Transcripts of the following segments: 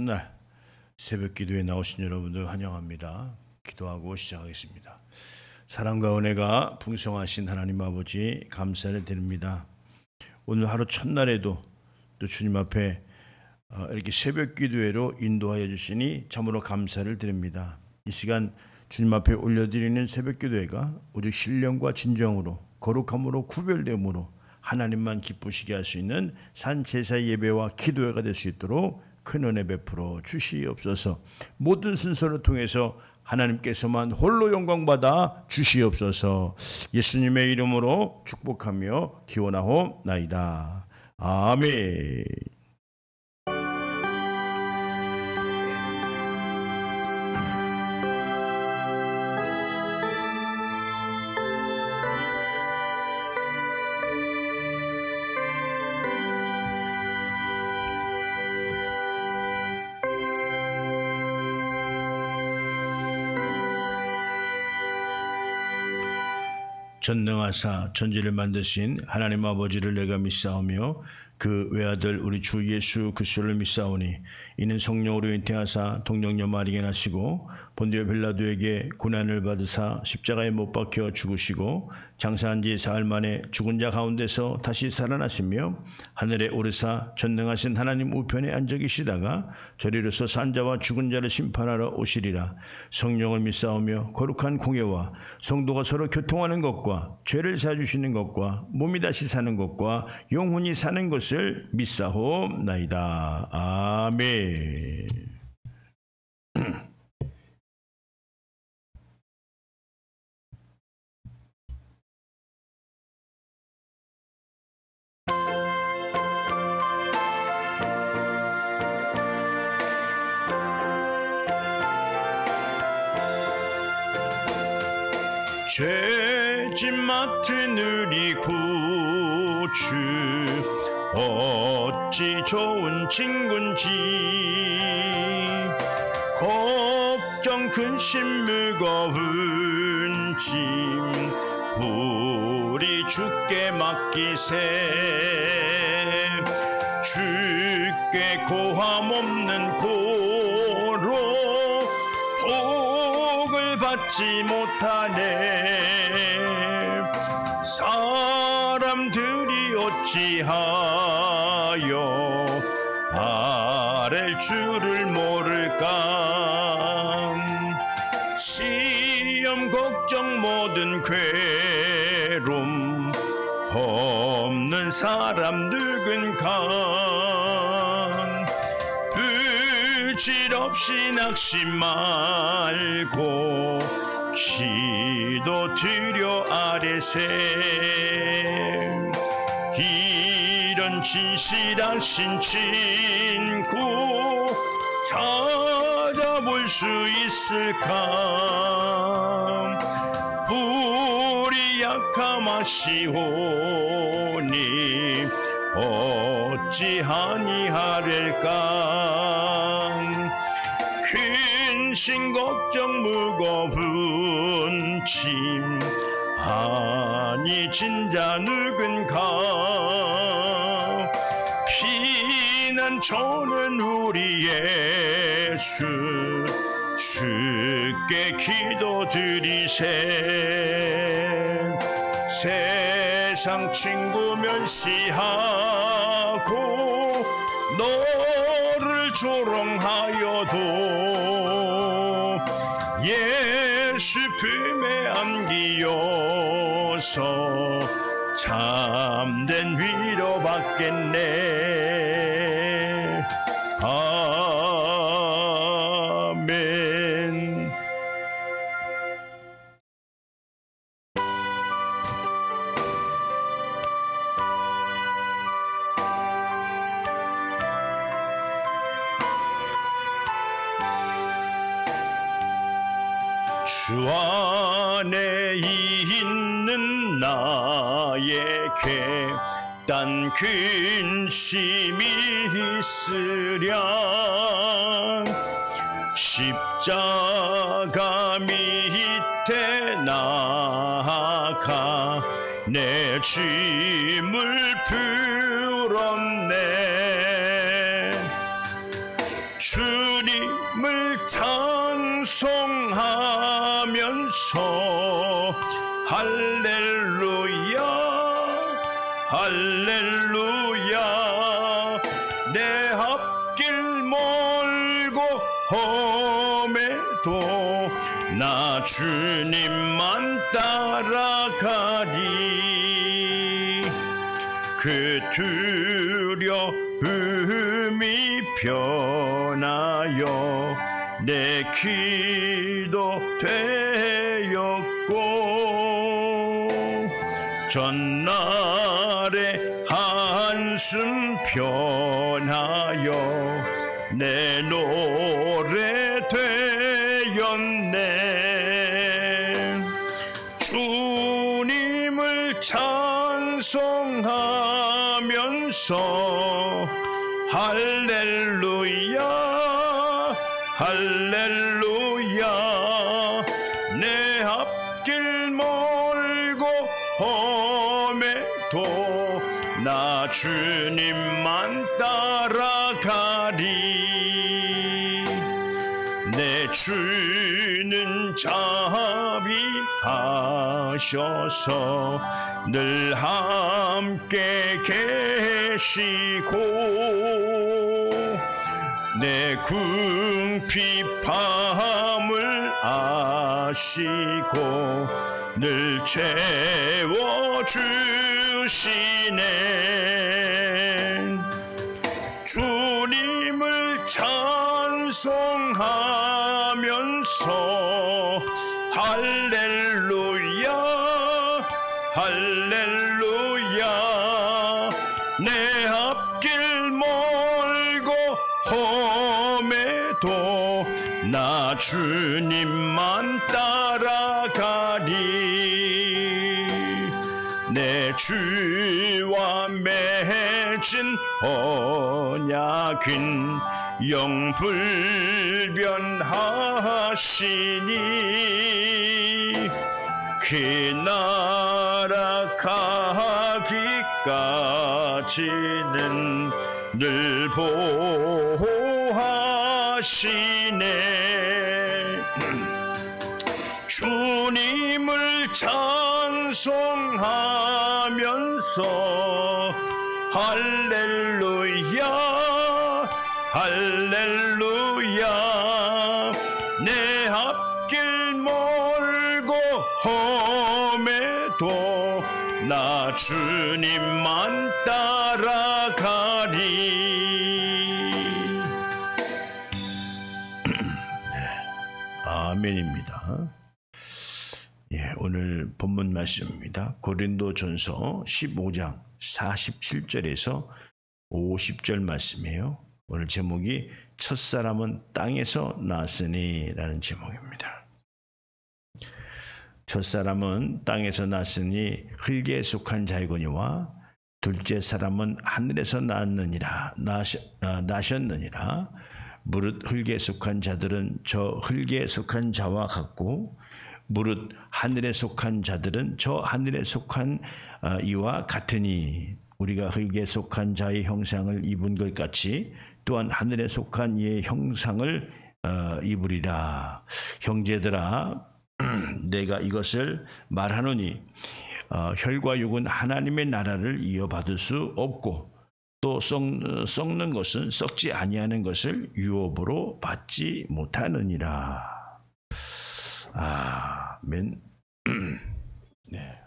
첫날 새벽 기도에 나오신 여러분들 환영합니다. 기도하고 시작하겠습니다. 사랑과 은혜가 풍성하신 하나님 아버지 감사를 드립니다. 오늘 하루 첫날에도 또 주님 앞에 이렇게 새벽 기도회로 인도하여 주시니 참으로 감사를 드립니다. 이 시간 주님 앞에 올려드리는 새벽 기도회가 오직 신령과 진정으로 거룩함으로 구별됨으로 하나님만 기쁘시게 할 수 있는 산제사 예배와 기도회가 될 수 있도록 큰 은혜 베풀어 주시옵소서. 모든 순서를 통해서 하나님께서만 홀로 영광받아 주시옵소서. 예수님의 이름으로 축복하며 기원하옵나이다. 아멘. 전능하사 천지를 만드신 하나님 아버지를 내가 믿사오며 그 외아들 우리 주 예수 그리스도를 믿사오니 이는 성령으로 잉태하사 동정녀 마리아에 나시고 본디오 빌라도에게 고난을 받으사 십자가에 못 박혀 죽으시고 장사한 지 사흘 만에 죽은 자 가운데서 다시 살아나시며 하늘에 오르사 전능하신 하나님 우편에 앉아 계시다가 저리로서 산 자와 죽은 자를 심판하러 오시리라. 성령을 믿사오며 거룩한 공예와 성도가 서로 교통하는 것과 죄를 사주시는 것과 몸이 다시 사는 것과 영혼이 사는 것을 믿사옵나이다. 아멘. 죄짐 맡은 우리 구주 어찌 좋은 친군지 걱정 근심 무거운 짐 우리 주께 맡기세. 주께 고함 없는 고로 복을 받지 못하네. 사람들이 어찌하여 아랠 줄을 모를까. 시험 걱정 모든 괴로움 없는 사람 누군가. 부질없이 낙심 말고 기도 드려 아뢰세. 이런 진실하신 친구 찾아볼 수 있을까. 우리 약함하시오니 어찌하니 하릴까. 근심 걱정 무거운 짐 아니 진자 누군가. 피난처는 우리 예수 주께 기도드리세. 세상 친구 멸시하고 너를 조롱하여도 예수 품에 안기어서 참된 위로 받겠네. 아멘. 주 안에 있는 나에게 딴 근심이 있으랴. 십자가 밑에 나아가 내 짐을 풀었네. 주 찬송하면서 할렐루야 할렐루야 내 앞길 멀고 험해도 나 주님만 따라가리 그 두려움이 변하여 내 기도 되었고 전날의 한숨 변하여 내 노래 되었네 주님을 찬송하면서 할렐루야 할렐루야 내 앞길 멀고 험해도 나 주님만 따라가리 내 주는 자비하셔서 늘 함께 계시고 내 궁핍함을 아시고 늘 채워주시네 주님을 찬송하면서 할렐루야 할렐루야 내 앞길 멀고 험해도 나 주님만 따라가리 내 주와 맺은 언약은 영불변하시니 그 나라 가기까지는 늘 보호하시네 주님을 찬송하면서 할렐루야 할렐루야 내 앞길 멀고 험해도 나 주님만 따라가리 아멘입니다. 예, 오늘 본문 말씀입니다. 고린도전서 15장 47절에서 50절 말씀이에요. 오늘 제목이 첫사람은 땅에서 났으니 라는 제목입니다. 첫사람은 땅에서 났으니 흙에 속한 자이거니와 둘째 사람은 하늘에서 나셨느니라. 무릇 흙에 속한 자들은 저 흙에 속한 자와 같고 무릇 하늘에 속한 자들은 저 하늘에 속한 이와 같으니 우리가 흙에 속한 자의 형상을 입은 것 같이 또한 하늘에 속한 이의 형상을 입으리라. 형제들아 내가 이것을 말하노니 혈과 육은 하나님의 나라를 이어받을 수 없고 또 썩는 것은 썩지 아니하는 것을 유업으로 받지 못하느니라. 아멘. 네.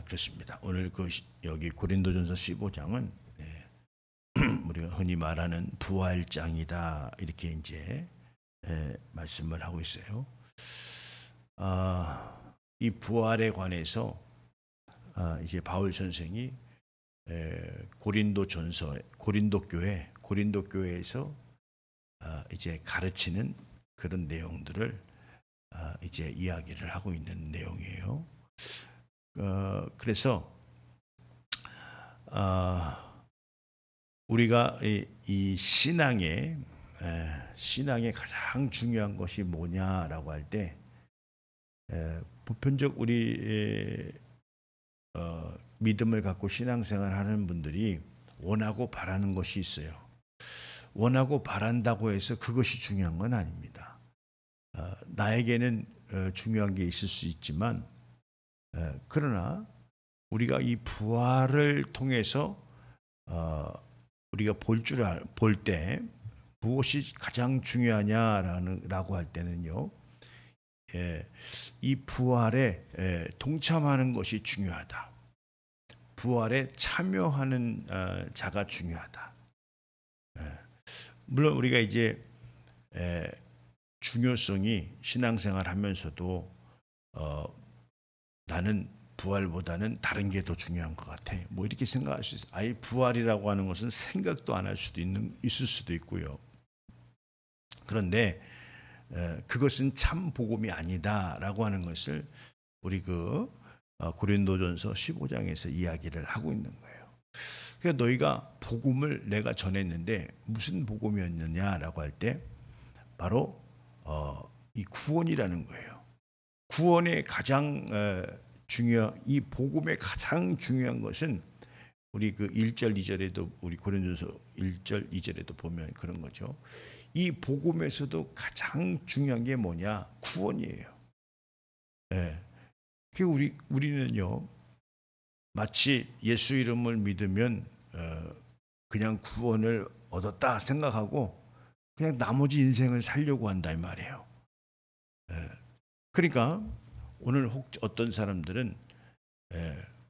그렇습니다. 오늘 여기 고린도전서 15장은 우리가 흔히 말하는 부활장이다 이렇게 이제 말씀을 하고 있어요. 이 부활에 관해서 이제 바울 선생이 고린도 교회에서 이제 가르치는 그런 내용들을 이제 이야기를 하고 있는 내용이에요. 그래서 우리가 이 신앙의 가장 중요한 것이 뭐냐라고 할 때 보편적 우리 믿음을 갖고 신앙생활하는 분들이 원하고 바라는 것이 있어요. 원하고 바란다고 해서 그것이 중요한 건 아닙니다. 나에게는 중요한 게 있을 수 있지만 그러나 우리가 이 부활을 통해서 우리가 볼 때 무엇이 가장 중요하냐라고 할 때는요, 이 부활에 동참하는 것이 중요하다. 부활에 참여하는 자가 중요하다. 물론 우리가 이제 중요성이 신앙생활 하면서도 나는 부활보다는 다른 게 더 중요한 것 같아. 뭐 이렇게 생각할 수 있어요. 아예 부활이라고 하는 것은 생각도 안 할 수도 있을 수도 있고요. 그런데 그것은 참 복음이 아니다라고 하는 것을 우리 고린도전서 15장에서 이야기를 하고 있는 거예요. 그러니까 너희가 복음을 내가 전했는데 무슨 복음이었느냐라고 할 때 바로 이 구원이라는 거예요. 구원의 가장 이 복음의 가장 중요한 것은 우리 1절 2절에도 우리 고린도전서 1절 2절에도 보면 그런 거죠. 이 복음에서도 가장 중요한 게 뭐냐? 구원이에요. 우리는요, 마치 예수 이름을 믿으면 그냥 구원을 얻었다 생각하고 그냥 나머지 인생을 살려고 한다 이 말이에요. 그러니까 오늘 어떤 사람들은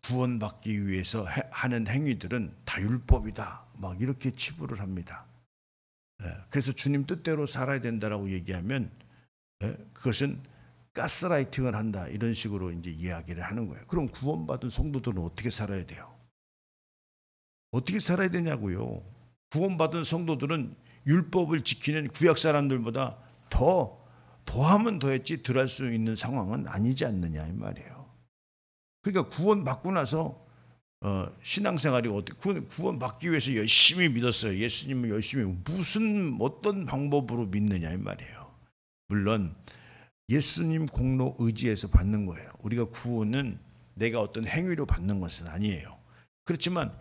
구원받기 위해서 하는 행위들은 다 율법이다 막 이렇게 치부를 합니다. 그래서 주님 뜻대로 살아야 된다라고 얘기하면 그것은 가스라이팅을 한다 이런 식으로 이제 이야기를 하는 거예요. 그럼 구원받은 성도들은 어떻게 살아야 돼요? 어떻게 살아야 되냐고요? 구원받은 성도들은 율법을 지키는 구약 사람들보다 더하면 더했지 덜할 수 있는 상황은 아니지 않느냐 이 말이에요. 그러니까 구원받고 나서 신앙생활이 어떻게 구원받기 위해서 열심히 믿었어요. 예수님을 열심히 무슨 어떤 방법으로 믿느냐 이 말이에요. 물론 예수님 공로 의지해서 받는 거예요. 우리가 구원은 내가 어떤 행위로 받는 것은 아니에요. 그렇지만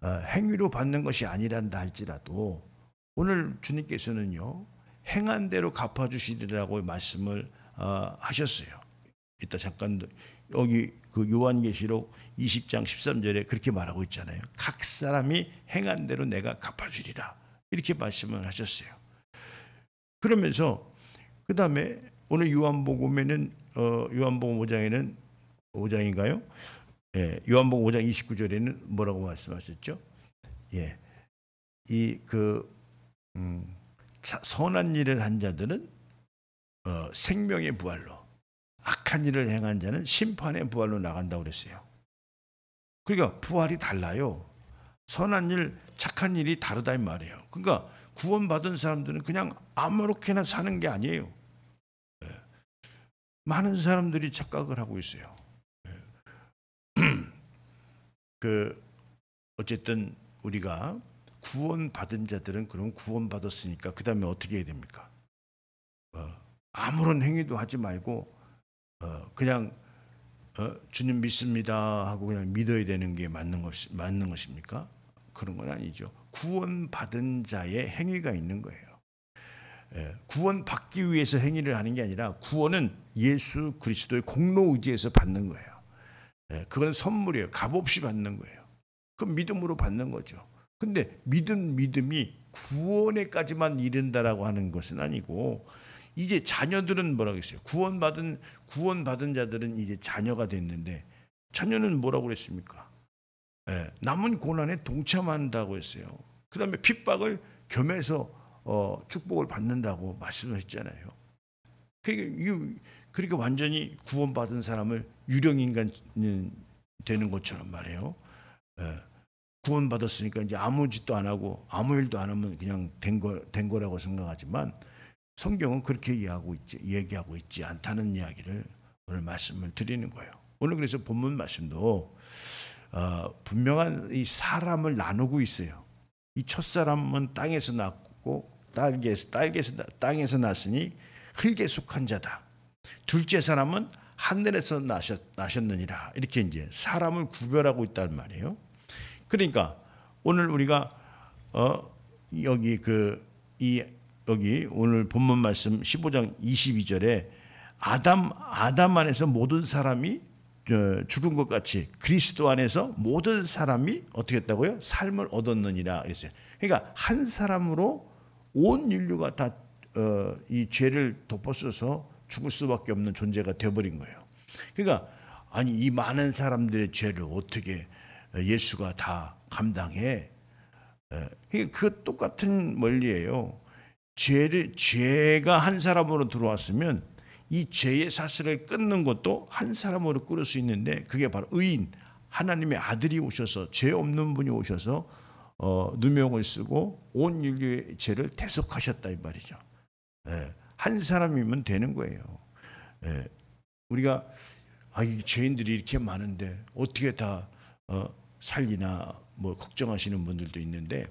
행위로 받는 것이 아니란다 할지라도 오늘 주님께서는요, 행한 대로 갚아주시리라고 말씀을 하셨어요. 이따 잠깐 여기 요한계시록 20장 13절에 그렇게 말하고 있잖아요. 각 사람이 행한 대로 내가 갚아주리라 이렇게 말씀을 하셨어요. 그러면서 그 다음에 오늘 요한복음에는 요한복음 5장에는 5장인가요? 요한복음 5장 29절에는 뭐라고 말씀하셨죠? 선한 일을 한 자들은 생명의 부활로, 악한 일을 행한 자는 심판의 부활로 나간다고 그랬어요. 그러니까 부활이 달라요. 선한 일, 착한 일이 다르다 이 말이에요. 그러니까 구원받은 사람들은 그냥 아무렇게나 사는 게 아니에요. 많은 사람들이 착각을 하고 있어요. 어쨌든 우리가 구원받은 자들은 그럼 구원받았으니까 그 다음에 어떻게 해야 됩니까? 아무런 행위도 하지 말고 그냥 주님 믿습니다 하고 그냥 믿어야 되는 게 맞는 것입니까? 그런 건 아니죠. 구원받은 자의 행위가 있는 거예요. 구원받기 위해서 행위를 하는 게 아니라 구원은 예수 그리스도의 공로 의지에서 받는 거예요. 그건 선물이에요. 값없이 받는 거예요. 그건 믿음으로 받는 거죠. 근데 믿음이 구원에까지만 이른다라고 하는 것은 아니고, 이제 자녀들은 뭐라고 했어요? 구원받은 자들은 이제 자녀가 됐는데, 자녀는 뭐라고 그랬습니까? 남은 고난에 동참한다고 했어요. 그 다음에 핍박을 겸해서 축복을 받는다고 말씀을 했잖아요. 그러니까 완전히 구원받은 사람을 유령인간 되는 것처럼 말해요. 구원받았으니까 이제 아무 짓도 안 하고 아무 일도 안 하면 그냥 된 거라고 생각하지만 성경은 그렇게 얘기하고 있지 않다는 이야기를 오늘 말씀을 드리는 거예요. 오늘 그래서 본문 말씀도 분명한 이 사람을 나누고 있어요. 이 첫사람은 땅에서 났고 땅에서 났으니 흙에 속한 자다. 둘째 사람은 하늘에서 나셨느니라. 이렇게 이제 사람을 구별하고 있단 말이에요. 그러니까 오늘 우리가 여기 오늘 본문 말씀 15장 22절에 아담 안에서 모든 사람이 죽은 것 같이 그리스도 안에서 모든 사람이 어떻게 했다고요? 삶을 얻었느니라 그랬어요. 그러니까 한 사람으로 온 인류가 다 이 죄를 덮어쓰서 죽을 수밖에 없는 존재가 되어버린 거예요. 그러니까 아니 이 많은 사람들의 죄를 어떻게 예수가 다 감당해? 그 똑같은 원리예요. 죄가 한 사람으로 들어왔으면 이 죄의 사슬을 끊는 것도 한 사람으로 끊을 수 있는데 그게 바로 의인 하나님의 아들이 오셔서 죄 없는 분이 오셔서 누명을 쓰고 온 인류의 죄를 대속하셨다 이 말이죠. 한 사람이면 되는 거예요. 우리가 이 죄인들이 이렇게 많은데 어떻게 다 살리나 뭐 걱정하시는 분들도 있는데,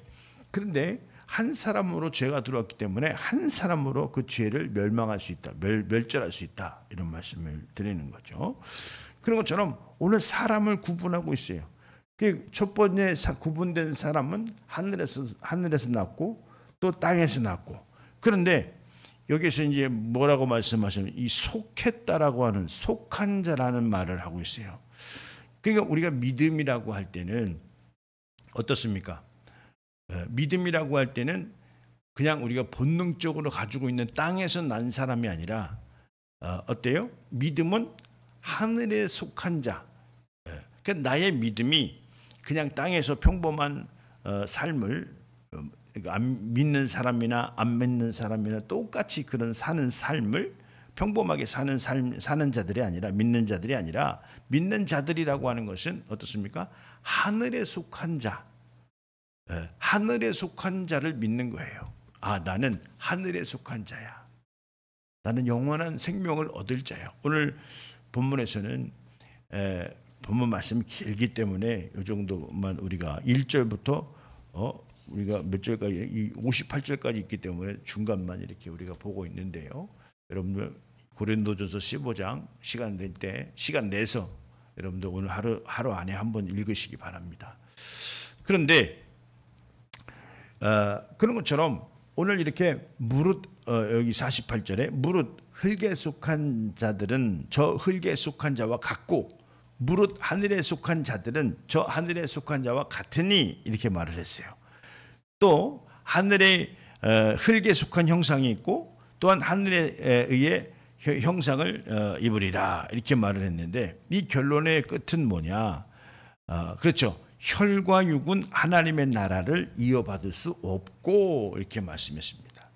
그런데 한 사람으로 죄가 들어왔기 때문에 한 사람으로 그 죄를 멸망할 수 있다, 멸절할 수 있다, 이런 말씀을 드리는 거죠. 그런 것처럼 오늘 사람을 구분하고 있어요. 첫 번째 구분된 사람은 하늘에서 났고 또 땅에서 났고, 그런데 여기서 이제 뭐라고 말씀하시면 이 속했다라고 하는 속한 자라는 말을 하고 있어요. 그러니까 우리가 믿음이라고 할 때는 어떻습니까? 믿음이라고 할 때는 그냥 우리가 본능적으로 가지고 있는 땅에서 난 사람이 아니라 어때요? 믿음은 하늘에 속한 자. 그러니까 나의 믿음이 그냥 땅에서 평범한 삶을 안 믿는 사람이나 안 믿는 사람이나 똑같이 그런 사는 삶을 평범하게 사는 자들이 아니라 믿는 자들이 아니라, 믿는 자들이라고 하는 것은 어떻습니까? 하늘에 속한 자, 하늘에 속한 자를 믿는 거예요. 나는 하늘에 속한 자야. 나는 영원한 생명을 얻을 자야. 오늘 본문에서는 본문 말씀이 길기 때문에 이 정도만 우리가 1절부터 우리가 몇 절까지 58절까지 있기 때문에 중간만 이렇게 우리가 보고 있는데요. 여러분들 고린도전서 15장 시간 내서 여러분들 오늘 하루 안에 한번 읽으시기 바랍니다. 그런데 그런 것처럼 오늘 이렇게 여기 48절에 무릇 흙에 속한 자들은 저 흙에 속한 자와 같고 무릇 하늘에 속한 자들은 저 하늘에 속한 자와 같으니, 이렇게 말을 했어요. 또 하늘에 흙에 속한 형상이 있고 또한 하늘에 의해 형상을 입으리라, 이렇게 말을 했는데 이 결론의 끝은 뭐냐? 그렇죠. 혈과 육은 하나님의 나라를 이어받을 수 없고, 이렇게 말씀했습니다.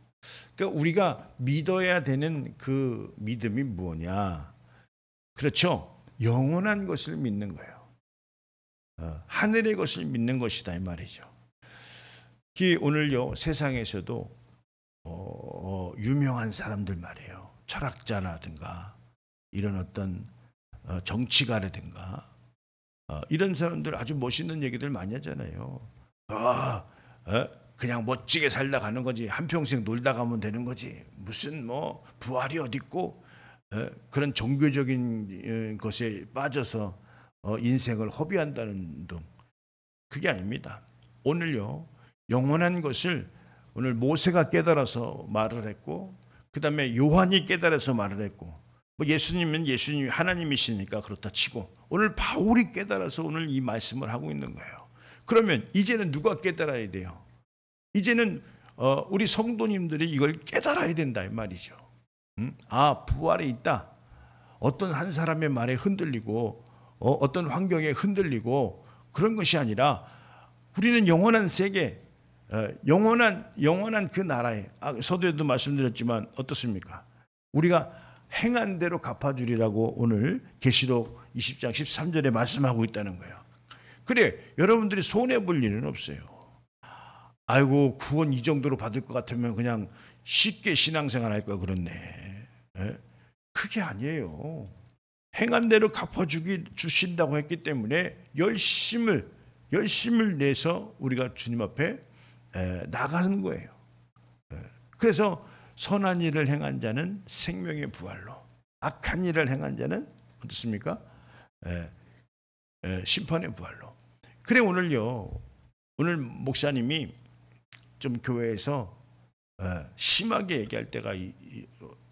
그러니까 우리가 믿어야 되는 그 믿음이 뭐냐? 그렇죠. 영원한 것을 믿는 거예요. 하늘의 것을 믿는 것이다 이 말이죠. 오늘요 세상에서도 유명한 사람들 말이에요. 철학자라든가 이런 어떤 정치가라든가 이런 사람들 아주 멋있는 얘기들 많이 하잖아요. 그냥 멋지게 살다 가는 거지, 한평생 놀다 가면 되는 거지, 무슨 뭐 부활이 어디 있고 그런 종교적인 것에 빠져서 인생을 허비한다는 등, 그게 아닙니다. 오늘요 영원한 것을 오늘 모세가 깨달아서 말을 했고, 그 다음에 요한이 깨달아서 말을 했고, 뭐 예수님은 예수님이 하나님이시니까 그렇다 치고 오늘 바울이 깨달아서 오늘 이 말씀을 하고 있는 거예요. 그러면 이제는 누가 깨달아야 돼요? 이제는 우리 성도님들이 이걸 깨달아야 된다 이 말이죠. 부활이 있다. 어떤 한 사람의 말에 흔들리고 어떤 환경에 흔들리고 그런 것이 아니라 우리는 영원한 세계, 영원한 그 나라에, 서두에도 말씀드렸지만 어떻습니까? 우리가 행한 대로 갚아주리라고 오늘 계시록 20장 13절에 말씀하고 있다는 거예요. 그래, 여러분들이 손해볼 일은 없어요. 아이고 구원 이 정도로 받을 것 같으면 그냥 쉽게 신앙생활 할 걸 그렇네. 그게 아니에요. 행한 대로 갚아주신다고 했기 때문에 열심을 내서 우리가 주님 앞에 나가는 거예요. 그래서 선한 일을 행한 자는 생명의 부활로, 악한 일을 행한 자는 어떻습니까? 심판의 부활로. 그래 오늘 목사님이 좀 교회에서 심하게 얘기할 때가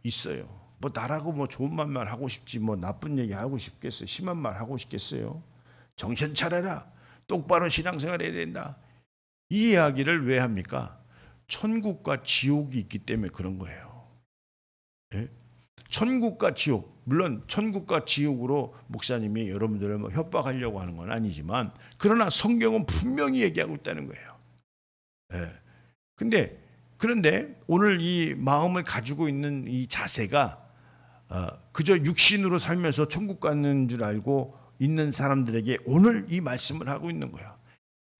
있어요. 뭐 나라고 뭐 좋은 말만 하고 싶지 뭐 나쁜 얘기 하고 싶겠어요? 심한 말 하고 싶겠어요? 정신 차려라. 똑바로 신앙생활 해야 된다. 이 이야기를 왜 합니까? 천국과 지옥이 있기 때문에 그런 거예요. 예? 천국과 지옥, 물론 천국과 지옥으로 목사님이 여러분들을 뭐 협박하려고 하는 건 아니지만, 그러나 성경은 분명히 얘기하고 있다는 거예요. 예. 그런데 오늘 이 마음을 가지고 있는 이 자세가 그저 육신으로 살면서 천국 가는 줄 알고 있는 사람들에게 오늘 이 말씀을 하고 있는 거예요.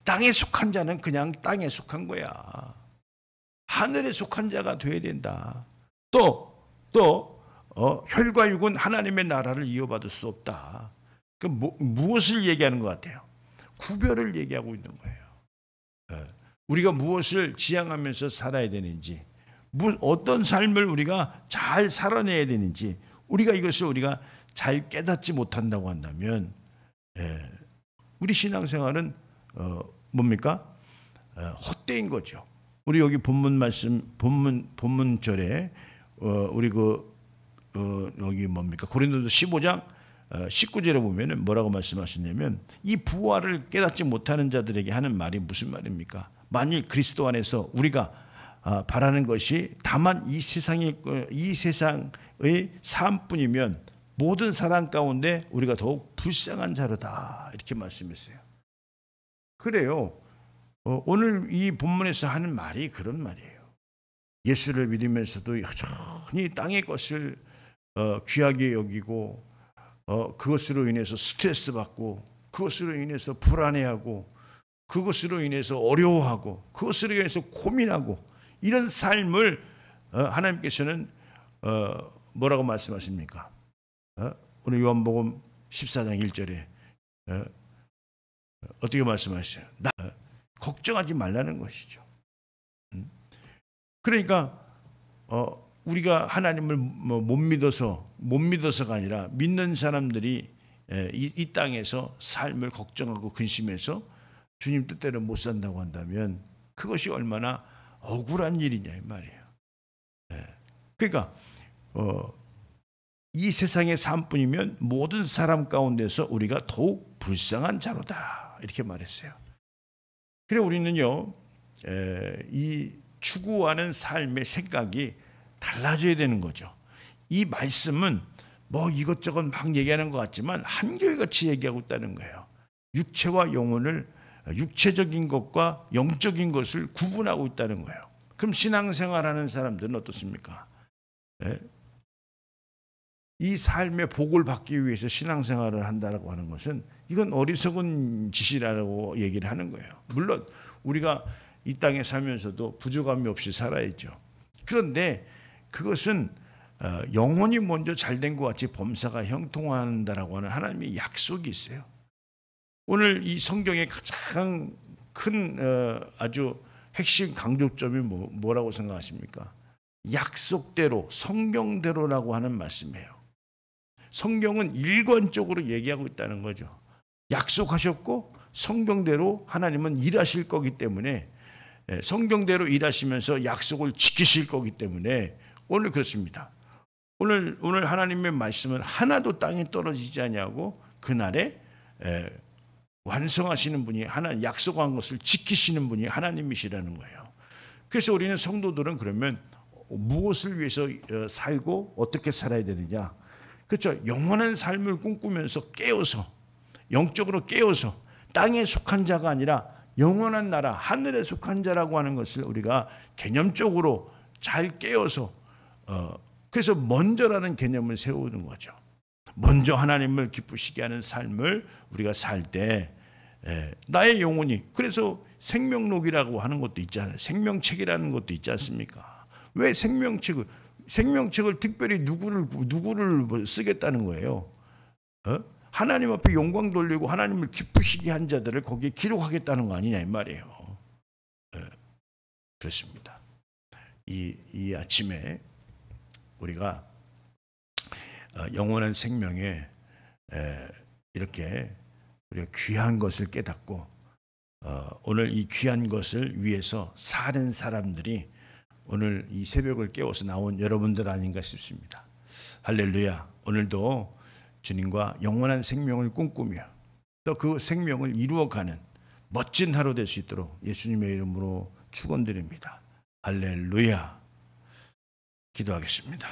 땅에 속한 자는 그냥 땅에 속한 거야. 하늘에 속한 자가 돼야 된다. 또 혈과 육은 하나님의 나라를 이어받을 수 없다. 그 무엇을 얘기하는 것 같아요? 구별을 얘기하고 있는 거예요. 우리가 무엇을 지향하면서 살아야 되는지, 어떤 삶을 우리가 잘 살아내야 되는지, 이것을 우리가 잘 깨닫지 못한다고 한다면 우리 신앙생활은 뭡니까? 헛되인 거죠. 우리 여기 본문 말씀, 본문절에 우리 여기 뭡니까? 고린도서 15장 19절에 보면은 뭐라고 말씀하셨냐면, 이 부활을 깨닫지 못하는 자들에게 하는 말이 무슨 말입니까? 만일 그리스도 안에서 우리가 바라는 것이 다만 이 세상의 삶뿐이면 모든 사람 가운데 우리가 더욱 불쌍한 자로다, 이렇게 말씀했어요. 그래요. 오늘 이 본문에서 하는 말이 그런 말이에요. 예수를 믿으면서도 여전히 땅의 것을 귀하게 여기고, 그것으로 인해서 스트레스 받고, 그것으로 인해서 불안해하고, 그것으로 인해서 어려워하고, 그것으로 인해서 고민하고, 이런 삶을 하나님께서는 뭐라고 말씀하십니까? 오늘 요한복음 14장 1절에 어떻게 말씀하시죠? 걱정하지 말라는 것이죠. 그러니까 우리가 하나님을 못 믿어서가 아니라, 믿는 사람들이 이 땅에서 삶을 걱정하고 근심해서 주님 뜻대로 못 산다고 한다면 그것이 얼마나 억울한 일이냐 이 말이에요. 그러니까 이 세상의 삶뿐이면 모든 사람 가운데서 우리가 더욱 불쌍한 자로다, 이렇게 말했어요. 그래 우리는요, 이 추구하는 삶의 생각이 달라져야 되는 거죠. 이 말씀은 뭐 이것저것 막 얘기하는 것 같지만 한결같이 얘기하고 있다는 거예요. 육체와 영혼을, 육체적인 것과 영적인 것을 구분하고 있다는 거예요. 그럼 신앙생활하는 사람들은 어떻습니까? 이 삶의 복을 받기 위해서 신앙생활을 한다고 하는 것은, 이건 어리석은 짓이라고 얘기를 하는 거예요. 물론 우리가 이 땅에 살면서도 부족함이 없이 살아야죠. 그런데 그것은 영혼이 먼저 잘된 것 같이 범사가 형통한다라고 하는 하나님의 약속이 있어요. 오늘 이 성경의 가장 큰 아주 핵심 강조점이 뭐라고 생각하십니까? 약속대로, 성경대로라고 하는 말씀이에요. 성경은 일관적으로 얘기하고 있다는 거죠. 약속하셨고 성경대로 하나님은 일하실 거기 때문에, 성경대로 일하시면서 약속을 지키실 거기 때문에 오늘 그렇습니다. 오늘 하나님의 말씀은 하나도 땅에 떨어지지 아니하고 그날에 완성하시는 분이, 하나님 약속한 것을 지키시는 분이 하나님이시라는 거예요. 그래서 우리는 성도들은 그러면 무엇을 위해서 살고 어떻게 살아야 되느냐? 그렇죠. 영원한 삶을 꿈꾸면서 깨어서, 영적으로 깨어서 땅에 속한 자가 아니라 영원한 나라, 하늘에 속한 자라고 하는 것을 우리가 개념적으로 잘 깨어서, 그래서 먼저라는 개념을 세우는 거죠. 먼저 하나님을 기쁘시게 하는 삶을 우리가 살 때 나의 영혼이, 그래서 생명록이라고 하는 것도 있잖아요. 생명책이라는 것도 있지 않습니까? 왜 생명책을 특별히 누구를 쓰겠다는 거예요? 하나님 앞에 영광 돌리고 하나님을 기쁘시게 한 자들을 거기에 기록하겠다는 거 아니냐 이 말이에요. 그렇습니다. 이 아침에 우리가 영원한 생명에 이렇게 우리가 귀한 것을 깨닫고 오늘 이 귀한 것을 위해서 사는 사람들이 오늘 이 새벽을 깨워서 나온 여러분들 아닌가 싶습니다. 할렐루야. 오늘도 주님과 영원한 생명을 꿈꾸며 또 그 생명을 이루어가는 멋진 하루 될 수 있도록 예수님의 이름으로 축원드립니다. 할렐루야. 기도하겠습니다.